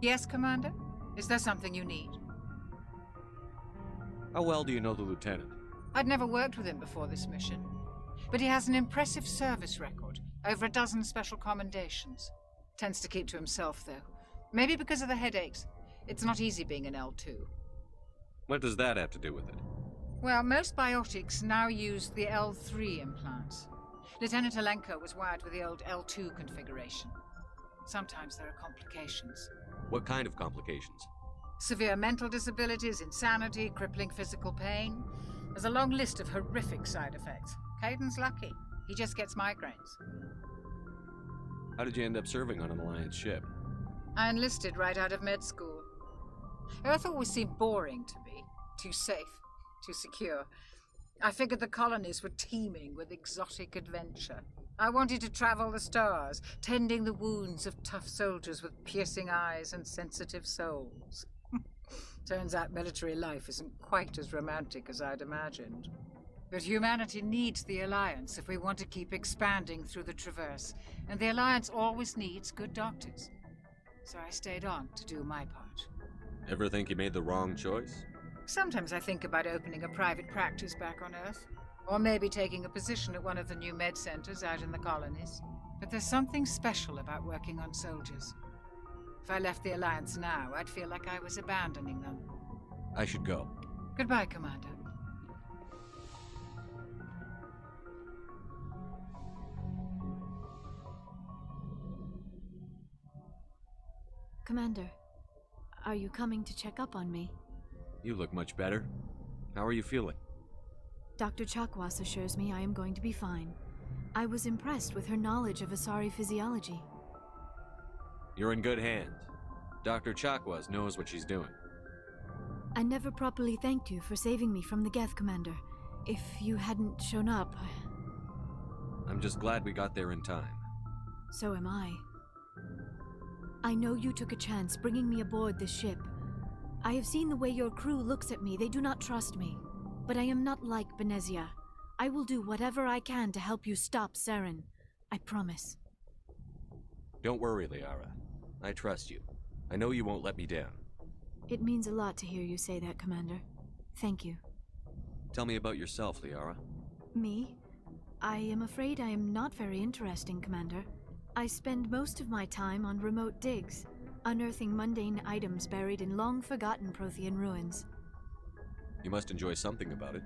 Yes, Commander? Is there something you need? How well do you know the Lieutenant? I'd never worked with him before this mission. But he has an impressive service record, over a dozen special commendations. Tends to keep to himself, though. Maybe because of the headaches. It's not easy being an L2. What does that have to do with it? Well, most biotics now use the L3 implants. Lieutenant Alenko was wired with the old L2 configuration. Sometimes there are complications. What kind of complications? Severe mental disabilities, insanity, crippling physical pain. There's a long list of horrific side effects. Caden's lucky. He just gets migraines. How did you end up serving on an Alliance ship? I enlisted right out of med school. Earth always seemed boring to me. Too safe, too secure. I figured the colonies were teeming with exotic adventure. I wanted to travel the stars, tending the wounds of tough soldiers with piercing eyes and sensitive souls. Turns out military life isn't quite as romantic as I'd imagined. But humanity needs the Alliance if we want to keep expanding through the Traverse, and the Alliance always needs good doctors. So I stayed on to do my part. Ever think you made the wrong choice? Sometimes I think about opening a private practice back on Earth, or maybe taking a position at one of the new med centers out in the colonies. But there's something special about working on soldiers. If I left the Alliance now, I'd feel like I was abandoning them. I should go. Goodbye, Commander. Commander, are you coming to check up on me? You look much better. How are you feeling? Dr. Chakwas assures me I am going to be fine. I was impressed with her knowledge of Asari physiology. You're in good hands. Dr. Chakwas knows what she's doing. I never properly thanked you for saving me from the Geth, Commander. If you hadn't shown up... I'm just glad we got there in time. So am I. I know you took a chance bringing me aboard this ship. I have seen the way your crew looks at me. They do not trust me. But I am not like Benezia. I will do whatever I can to help you stop Saren. I promise. Don't worry, Liara. I trust you. I know you won't let me down. It means a lot to hear you say that, Commander. Thank you. Tell me about yourself, Liara. Me? I am afraid I am not very interesting, Commander. I spend most of my time on remote digs, unearthing mundane items buried in long-forgotten Prothean ruins. You must enjoy something about it.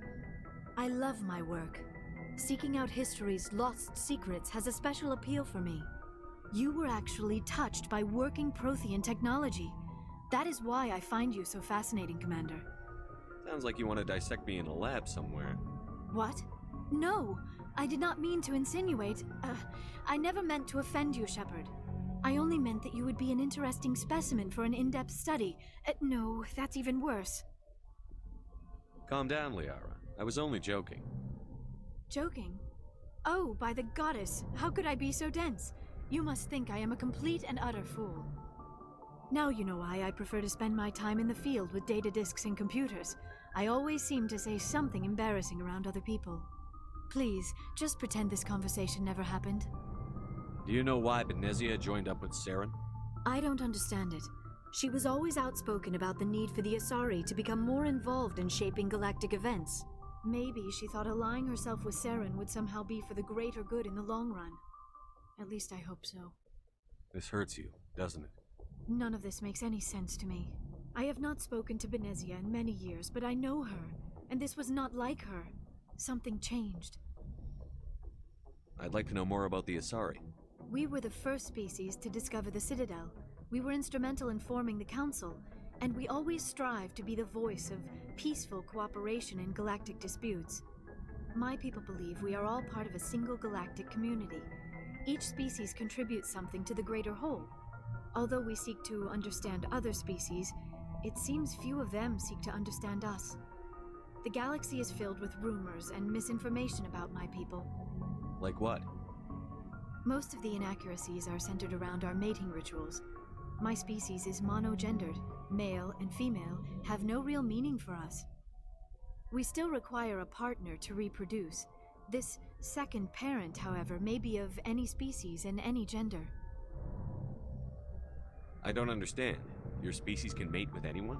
I love my work. Seeking out history's lost secrets has a special appeal for me. You were actually touched by working Prothean technology. That is why I find you so fascinating, Commander. Sounds like you want to dissect me in a lab somewhere. What? No, I did not mean to insinuate. I never meant to offend you, Shepard. I only meant that you would be an interesting specimen for an in-depth study. No, that's even worse. Calm down, Liara. I was only joking. Joking? Oh, by the goddess, how could I be so dense? You must think I am a complete and utter fool. Now you know why I prefer to spend my time in the field with data disks and computers. I always seem to say something embarrassing around other people. Please, just pretend this conversation never happened. Do you know why Benezia joined up with Saren? I don't understand it. She was always outspoken about the need for the Asari to become more involved in shaping galactic events. Maybe she thought allying herself with Saren would somehow be for the greater good in the long run. At least I hope so. This hurts you, doesn't it? None of this makes any sense to me. I have not spoken to Benezia in many years, but I know her, and this was not like her. Something changed. I'd like to know more about the Asari. We were the first species to discover the Citadel. We were instrumental in forming the Council, and we always strive to be the voice of peaceful cooperation in galactic disputes. My people believe we are all part of a single galactic community. Each species contributes something to the greater whole. Although we seek to understand other species, it seems few of them seek to understand us. The galaxy is filled with rumors and misinformation about my people. Like what? Most of the inaccuracies are centered around our mating rituals. My species is monogendered. Male and female have no real meaning for us. We still require a partner to reproduce. This second parent, however, may be of any species and any gender. I don't understand. Your species can mate with anyone?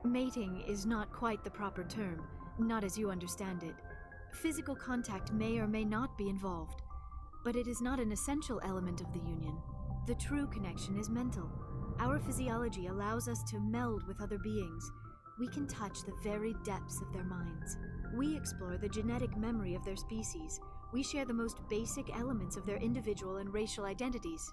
Mating is not quite the proper term, not as you understand it. Physical contact may or may not be involved, but it is not an essential element of the union. The true connection is mental. Our physiology allows us to meld with other beings. We can touch the very depths of their minds. We explore the genetic memory of their species. We share the most basic elements of their individual and racial identities.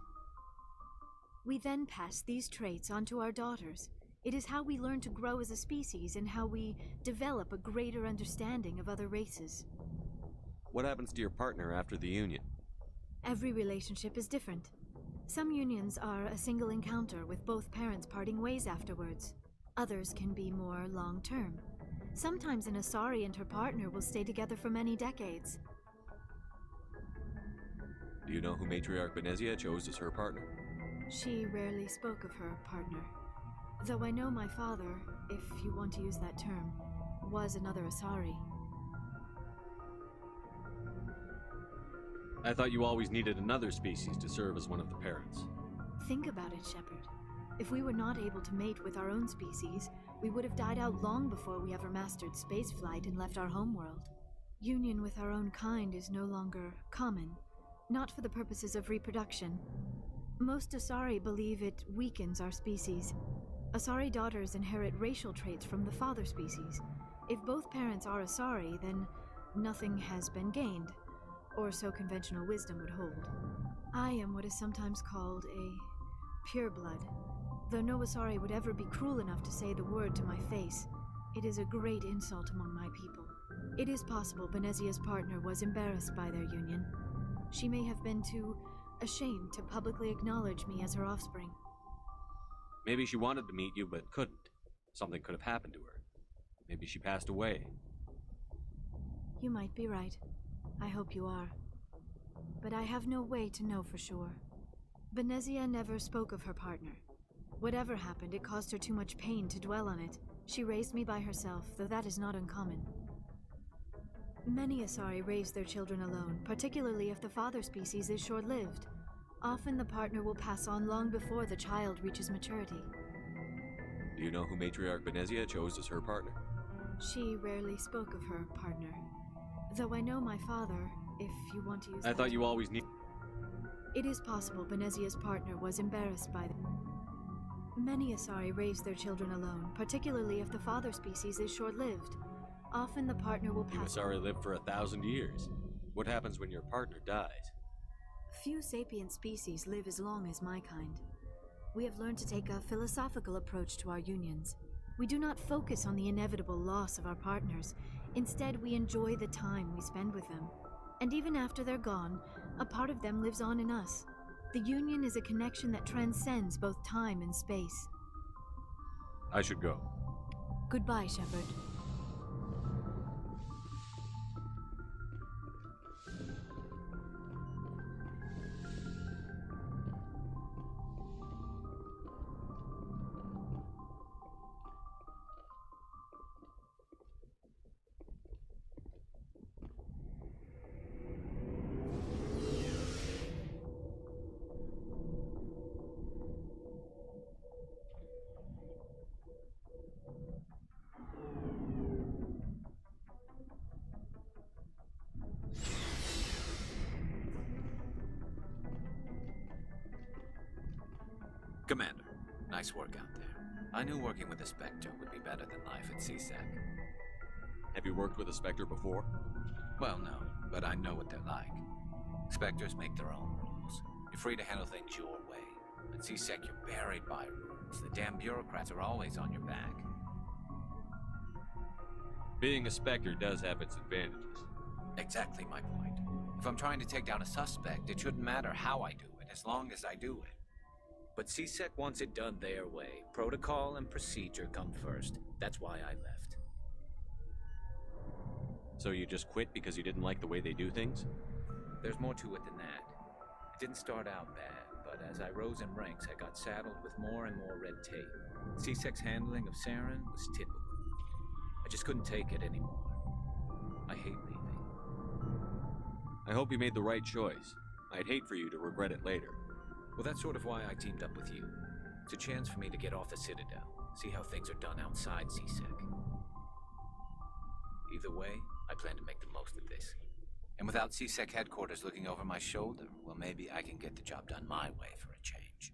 We then pass these traits on to our daughters. It is how we learn to grow as a species and how we develop a greater understanding of other races. What happens to your partner after the union? Every relationship is different. Some unions are a single encounter with both parents parting ways afterwards. Others can be more long-term. Sometimes an Asari and her partner will stay together for many decades. Do you know who Matriarch Benezia chose as her partner? She rarely spoke of her partner. Though I know my father, if you want to use that term, was another Asari. I thought you always needed another species to serve as one of the parents. Think about it, Shepard. If we were not able to mate with our own species, we would have died out long before we ever mastered spaceflight and left our homeworld. Union with our own kind is no longer common, not for the purposes of reproduction. Most Asari believe it weakens our species. Asari daughters inherit racial traits from the father species. If both parents are Asari, then nothing has been gained, or so conventional wisdom would hold. I am what is sometimes called a pureblood. Though no Asari would ever be cruel enough to say the word to my face, it is a great insult among my people. It is possible Benezia's partner was embarrassed by their union. She may have been too ashamed to publicly acknowledge me as her offspring. Maybe she wanted to meet you, but couldn't. Something could have happened to her. Maybe she passed away. You might be right. I hope you are. But I have no way to know for sure. Benezia never spoke of her partner. Whatever happened, it caused her too much pain to dwell on it. She raised me by herself, though that is not uncommon. Many Asari raise their children alone, particularly if the father species is short-lived. Often the partner will pass on long before the child reaches maturity. Do you know who Matriarch Benezia chose as her partner? She rarely spoke of her partner. Though I know my father, if you want to use I thought you always knew. It is possible Benezia's partner was embarrassed by them. Many Asari raise their children alone, particularly if the father species is short-lived. Often the partner will You pass... Asari lived for 1,000 years. What happens when your partner dies? Few sapient species live as long as my kind. We have learned to take a philosophical approach to our unions. We do not focus on the inevitable loss of our partners. Instead, we enjoy the time we spend with them. And even after they're gone, a part of them lives on in us. The union is a connection that transcends both time and space. I should go. Goodbye, Shepard. Commander, nice work out there. I knew working with a Spectre would be better than life at CSEC. Have you worked with a Spectre before? Well, no, but I know what they're like. Spectres make their own rules. You're free to handle things your way. At CSEC, you're buried by rules. The damn bureaucrats are always on your back. Being a Spectre does have its advantages. Exactly my point. If I'm trying to take down a suspect, it shouldn't matter how I do it, as long as I do it. But CSEC wants it done their way. Protocol and procedure come first. That's why I left. So you just quit because you didn't like the way they do things? There's more to it than that. It didn't start out bad, but as I rose in ranks, I got saddled with more and more red tape. CSEC's handling of Saren was typical. I just couldn't take it anymore. I hate leaving. I hope you made the right choice. I'd hate for you to regret it later. Well, that's sort of why I teamed up with you. It's a chance for me to get off the Citadel, see how things are done outside CSEC. Either way, I plan to make the most of this. And without CSEC headquarters looking over my shoulder, well, maybe I can get the job done my way for a change.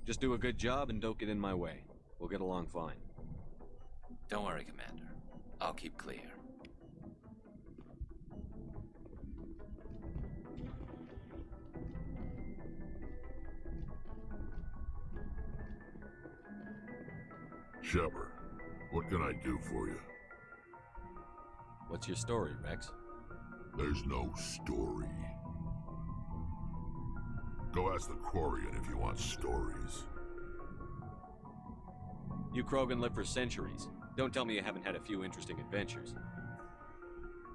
Just do a good job and don't get in my way. We'll get along fine. Don't worry, Commander. I'll keep clear. Shepard, what can I do for you? What's your story, Rex? There's no story. Go ask the Quarian if you want stories. You Krogan live for centuries. Don't tell me you haven't had a few interesting adventures.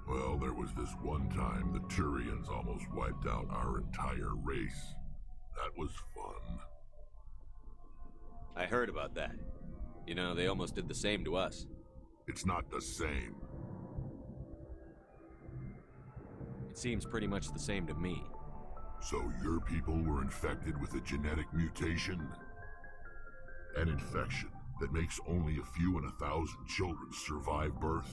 Well, there was this one time the Turians almost wiped out our entire race. That was fun. I heard about that. You know, they almost did the same to us. It's not the same. It seems pretty much the same to me. So your people were infected with a genetic mutation? An infection that makes only a few in 1,000 children survive birth?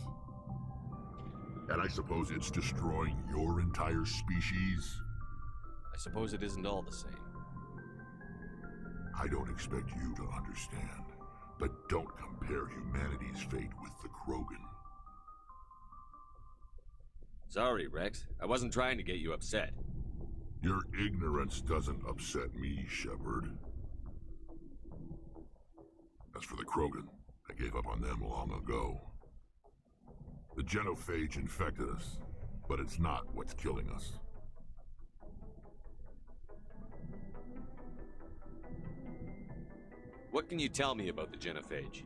And I suppose it's destroying your entire species? I suppose it isn't all the same. I don't expect you to understand, but don't compare humanity's fate with the Krogan. Sorry, Rex. I wasn't trying to get you upset. Your ignorance doesn't upset me, Shepard. As for the Krogan, I gave up on them long ago. The genophage infected us, but it's not what's killing us. What can you tell me about the genophage?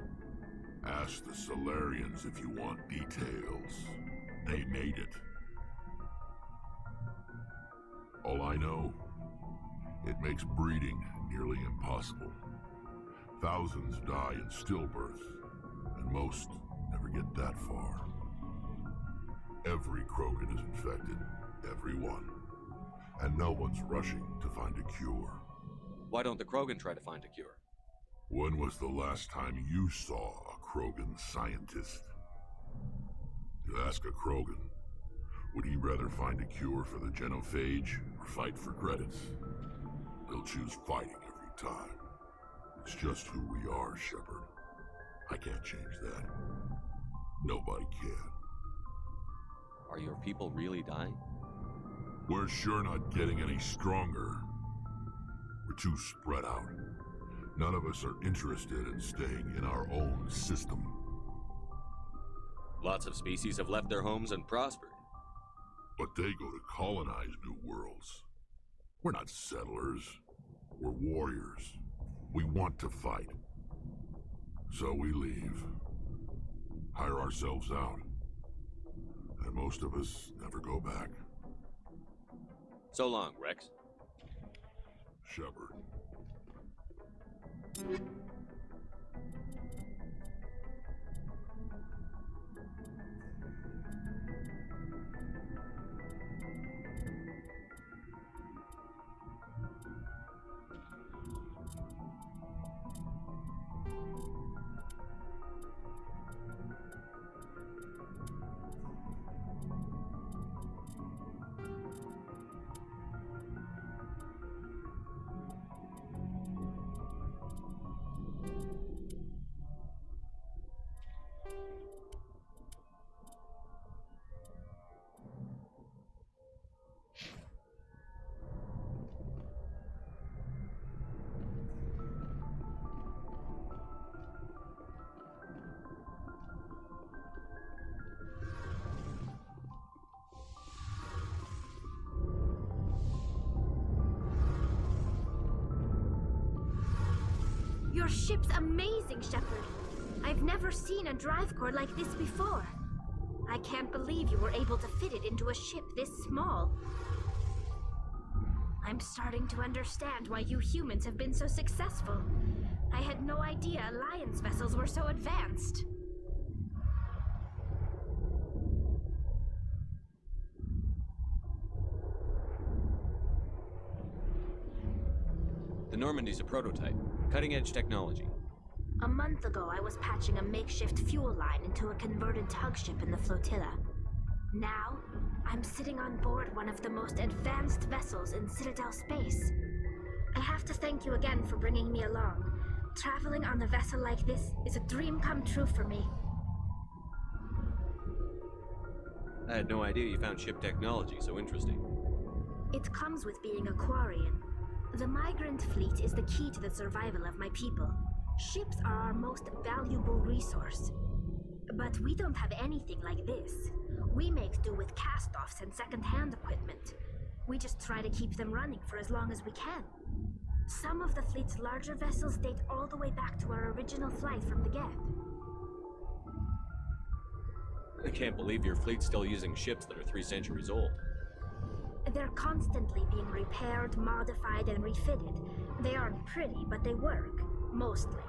Ask the Solarians if you want details. They made it. All I know, it makes breeding nearly impossible. Thousands die in stillbirth, and most never get that far. Every Krogan is infected, every one. And no one's rushing to find a cure. Why don't the Krogan try to find a cure? When was the last time you saw a Krogan scientist? You ask a Krogan, would he rather find a cure for the genophage or fight for credits? He'll choose fighting every time. It's just who we are, Shepard. I can't change that. Nobody can. Are your people really dying? We're sure not getting any stronger. We're too spread out. None of us are interested in staying in our own system. Lots of species have left their homes and prospered. But they go to colonize new worlds. We're not settlers. We're warriors. We want to fight. So we leave. Hire ourselves out. And most of us never go back. So long, Rex. Shepard. Your ship's amazing, Shepard. I've never seen a drive core like this before. I can't believe you were able to fit it into a ship this small. I'm starting to understand why you humans have been so successful. I had no idea Alliance vessels were so advanced. Normandy's a prototype. Cutting-edge technology. A month ago, I was patching a makeshift fuel line into a converted tug ship in the flotilla. Now, I'm sitting on board one of the most advanced vessels in Citadel space. I have to thank you again for bringing me along. Traveling on a vessel like this is a dream come true for me. I had no idea you found ship technology so interesting. It comes with being a Quarian. The migrant fleet is the key to the survival of my people. Ships are our most valuable resource. But we don't have anything like this. We make do with cast-offs and second-hand equipment. We just try to keep them running for as long as we can. Some of the fleet's larger vessels date all the way back to our original flight from the Geth. I can't believe your fleet's still using ships that are 3 centuries old. They're constantly being repaired, modified, and refitted. They aren't pretty, but they work. Mostly.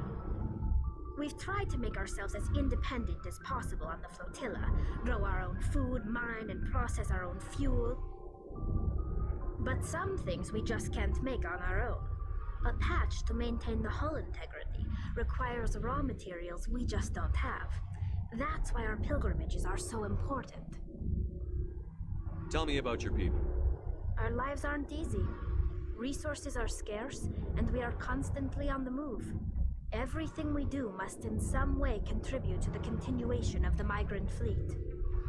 We've tried to make ourselves as independent as possible on the flotilla, grow our own food, mine, and process our own fuel. But some things we just can't make on our own. A patch to maintain the hull integrity requires raw materials we just don't have. That's why our pilgrimages are so important. Tell me about your people. Our lives aren't easy. Resources are scarce, and we are constantly on the move. Everything we do must in some way contribute to the continuation of the migrant fleet.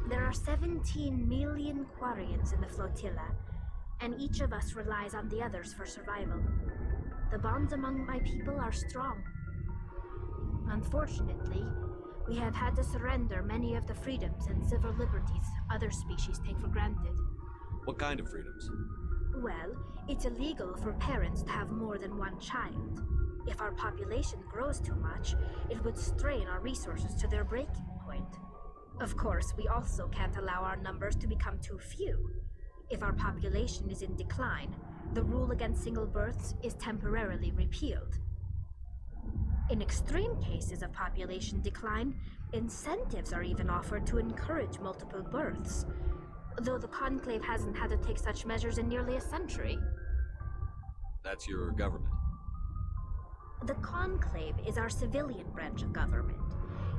There are 17 million Quarians in the flotilla, and each of us relies on the others for survival. The bonds among my people are strong. Unfortunately, we have had to surrender many of the freedoms and civil liberties other species take for granted. What kind of freedoms? Well, it's illegal for parents to have more than one child. If our population grows too much, it would strain our resources to their breaking point. Of course, we also can't allow our numbers to become too few. If our population is in decline, the rule against single births is temporarily repealed. In extreme cases of population decline, incentives are even offered to encourage multiple births, though the Conclave hasn't had to take such measures in nearly a century. That's your government. The Conclave is our civilian branch of government.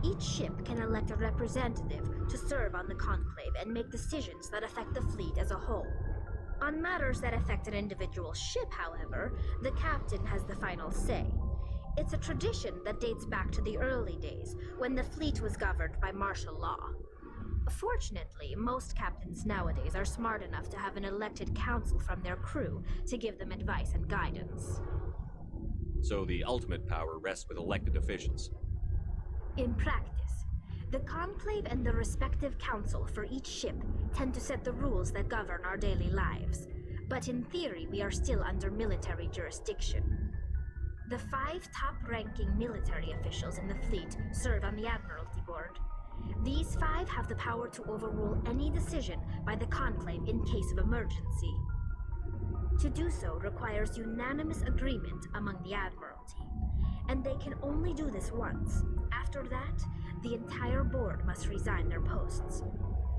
Each ship can elect a representative to serve on the Conclave and make decisions that affect the fleet as a whole. On matters that affect an individual ship, however, the captain has the final say. It's a tradition that dates back to the early days, when the fleet was governed by martial law. Fortunately, most captains nowadays are smart enough to have an elected council from their crew to give them advice and guidance. So the ultimate power rests with elected officials. In practice, the Conclave and the respective council for each ship tend to set the rules that govern our daily lives. But in theory, we are still under military jurisdiction. The 5 top-ranking military officials in the fleet serve on the Admiralty Board. These 5 have the power to overrule any decision by the Conclave in case of emergency. To do so requires unanimous agreement among the Admiralty, and they can only do this once. After that, the entire board must resign their posts.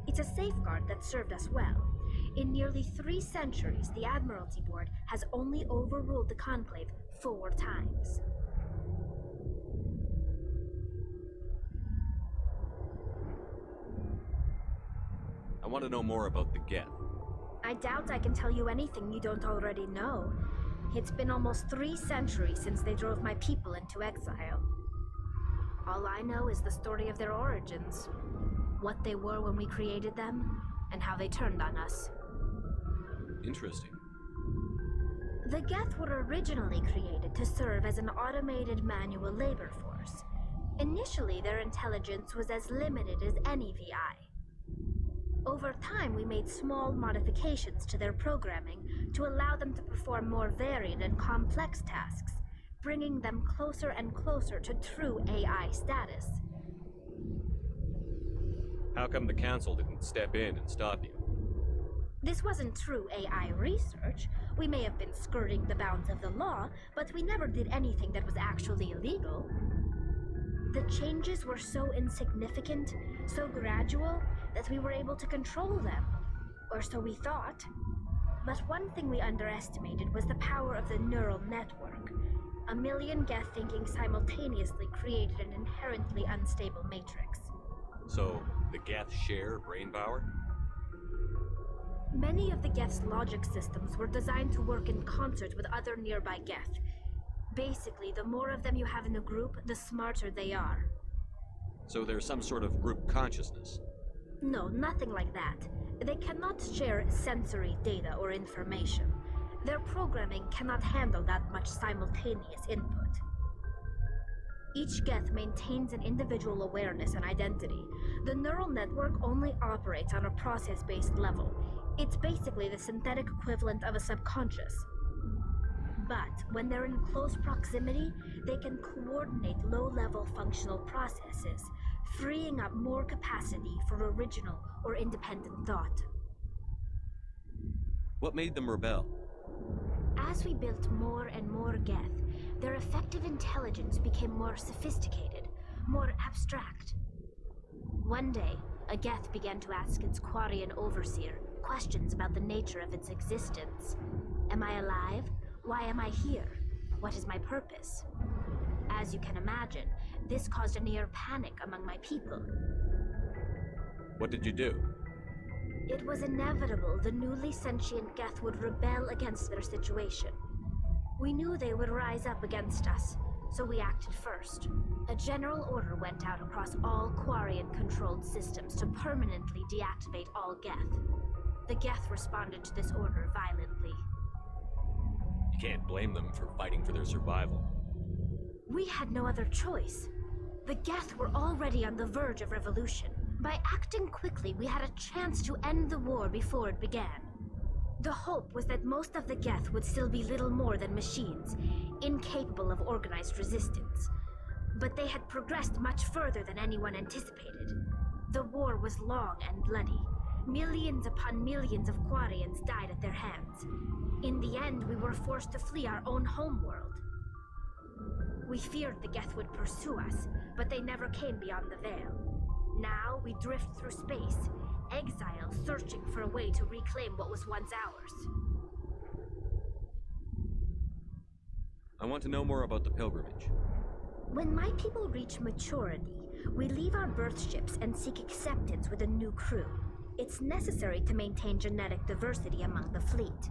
It's a safeguard that served us well. In nearly 3 centuries, the Admiralty Board has only overruled the Conclave 4 times. I want to know more about the Geth. I doubt I can tell you anything you don't already know. It's been almost 3 centuries since they drove my people into exile. All I know is the story of their origins, what they were when we created them, and how they turned on us. Interesting. The Geth were originally created to serve as an automated manual labor force. Initially, their intelligence was as limited as any VI. Over time, we made small modifications to their programming to allow them to perform more varied and complex tasks, bringing them closer and closer to true AI status. How come the Council didn't step in and stop you? This wasn't true AI research. We may have been skirting the bounds of the law, but we never did anything that was actually illegal. The changes were so insignificant, so gradual, that we were able to control them. Or so we thought. But one thing we underestimated was the power of the neural network. A million Geth thinking simultaneously created an inherently unstable matrix. So, the Geth share brain power? Many of the Geth's logic systems were designed to work in concert with other nearby Geth. Basically, the more of them you have in a group, the smarter they are. So there's some sort of group consciousness. No, nothing like that. They cannot share sensory data or information. Their programming cannot handle that much simultaneous input. Each Geth maintains an individual awareness and identity. The neural network only operates on a process-based level. It's basically the synthetic equivalent of a subconscious. But when they're in close proximity, they can coordinate low-level functional processes, freeing up more capacity for original or independent thought. What made them rebel? As we built more and more Geth, their effective intelligence became more sophisticated, more abstract. One day, a Geth began to ask its Quarian overseer questions about the nature of its existence. Am I alive? Why am I here? What is my purpose? As you can imagine, this caused a near panic among my people. What did you do? It was inevitable the newly sentient Geth would rebel against their situation. We knew they would rise up against us, so we acted first. A general order went out across all Quarian-controlled systems to permanently deactivate all Geth. The Geth responded to this order violently. You can't blame them for fighting for their survival. We had no other choice. The Geth were already on the verge of revolution. By acting quickly, we had a chance to end the war before it began. The hope was that most of the Geth would still be little more than machines, incapable of organized resistance. But they had progressed much further than anyone anticipated. The war was long and bloody. Millions upon millions of Quarians died at their hands. In the end, we were forced to flee our own homeworld. We feared the Geth would pursue us, but they never came beyond the Veil. Now we drift through space, exiles searching for a way to reclaim what was once ours. I want to know more about the pilgrimage. When my people reach maturity, we leave our birth ships and seek acceptance with a new crew. It's necessary to maintain genetic diversity among the fleet.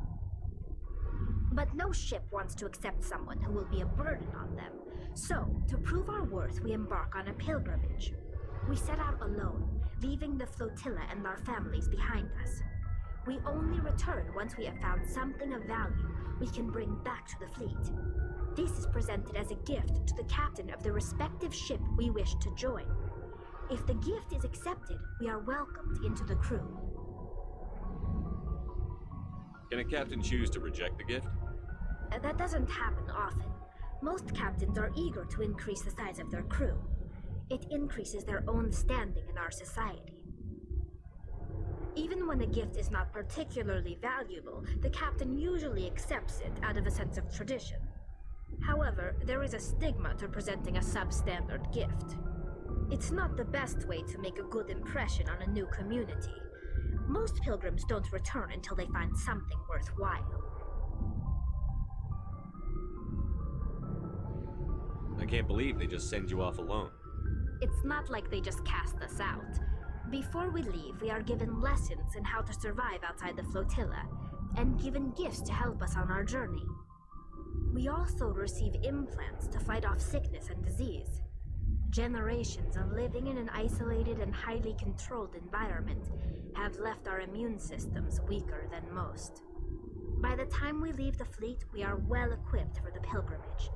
But no ship wants to accept someone who will be a burden on them. So, to prove our worth, we embark on a pilgrimage. We set out alone, leaving the flotilla and our families behind us. We only return once we have found something of value we can bring back to the fleet. This is presented as a gift to the captain of the respective ship we wish to join. If the gift is accepted, we are welcomed into the crew. Can a captain choose to reject the gift? That doesn't happen often. Most captains are eager to increase the size of their crew. It increases their own standing in our society. Even when a gift is not particularly valuable, the captain usually accepts it out of a sense of tradition. However, there is a stigma to presenting a substandard gift. It's not the best way to make a good impression on a new community. Most pilgrims don't return until they find something worthwhile. I can't believe they just send you off alone. It's not like they just cast us out. Before we leave, we are given lessons in how to survive outside the flotilla, and given gifts to help us on our journey. We also receive implants to fight off sickness and disease. Generations of living in an isolated and highly controlled environment have left our immune systems weaker than most. By the time we leave the fleet, we are well equipped for the pilgrimage.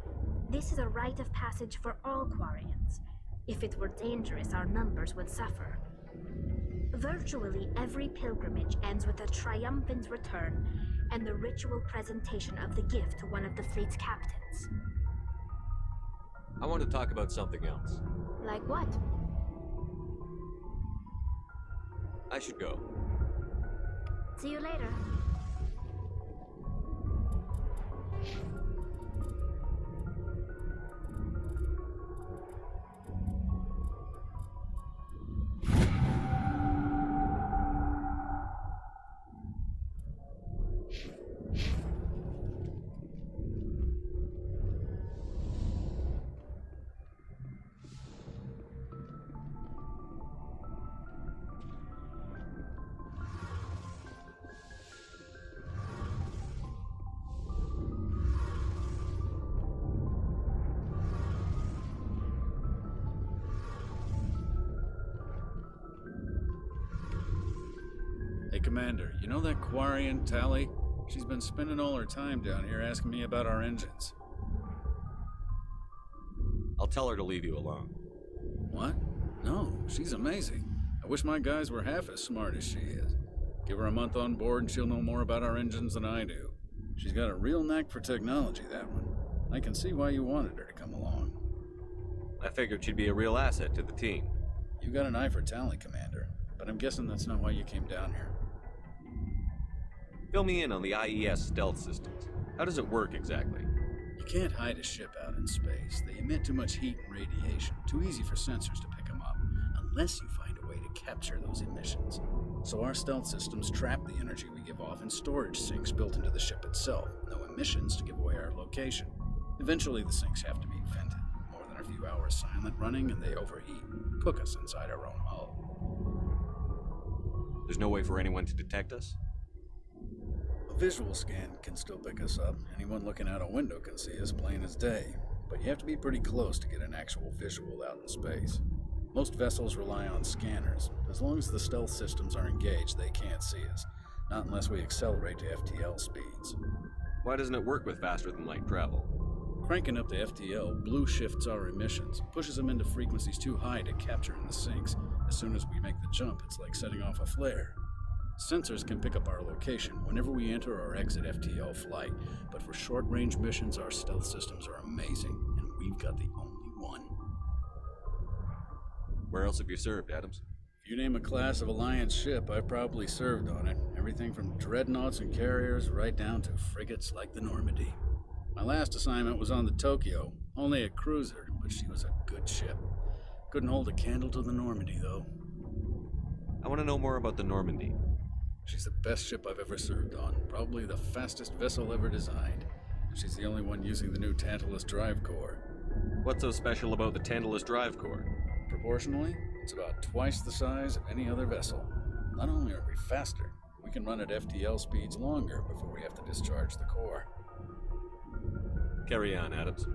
This is a rite of passage for all Quarians. If it were dangerous, our numbers would suffer. Virtually every pilgrimage ends with a triumphant return and the ritual presentation of the gift to one of the fleet's captains. I want to talk about something else. Like what? I should go. See you later. Hey, Commander, you know that Quarian, Tally? She's been spending all her time down here asking me about our engines. I'll tell her to leave you alone. What? No, she's amazing. I wish my guys were half as smart as she is. Give her a month on board and she'll know more about our engines than I do. She's got a real knack for technology, that one. I can see why you wanted her to come along. I figured she'd be a real asset to the team. You got an eye for talent, Commander, but I'm guessing that's not why you came down here. Fill me in on the IES stealth systems. How does it work exactly? You can't hide a ship out in space. They emit too much heat and radiation. Too easy for sensors to pick them up, unless you find a way to capture those emissions. So our stealth systems trap the energy we give off in storage sinks built into the ship itself. No emissions to give away our location. Eventually the sinks have to be vented. More than a few hours silent running and they overheat. Cook us inside our own hull. There's no way for anyone to detect us? A visual scan can still pick us up. Anyone looking out a window can see us plain as day. But you have to be pretty close to get an actual visual out in space. Most vessels rely on scanners. As long as the stealth systems are engaged, they can't see us. Not unless we accelerate to FTL speeds. Why doesn't it work with faster than light travel? Cranking up to FTL blue shifts our emissions, pushes them into frequencies too high to capture in the sinks. As soon as we make the jump, it's like setting off a flare. Sensors can pick up our location whenever we enter or exit FTL flight, but for short-range missions, our stealth systems are amazing, and we've got the only one. Where else have you served, Adams? If you name a class of Alliance ship, I've probably served on it. Everything from dreadnoughts and carriers right down to frigates like the Normandy. My last assignment was on the Tokyo, only a cruiser, but she was a good ship. Couldn't hold a candle to the Normandy, though. I want to know more about the Normandy. She's the best ship I've ever served on, probably the fastest vessel ever designed. She's the only one using the new Tantalus drive core. What's so special about the Tantalus drive core? Proportionally, it's about twice the size of any other vessel. Not only are we faster, we can run at FTL speeds longer before we have to discharge the core. Carry on, Adams.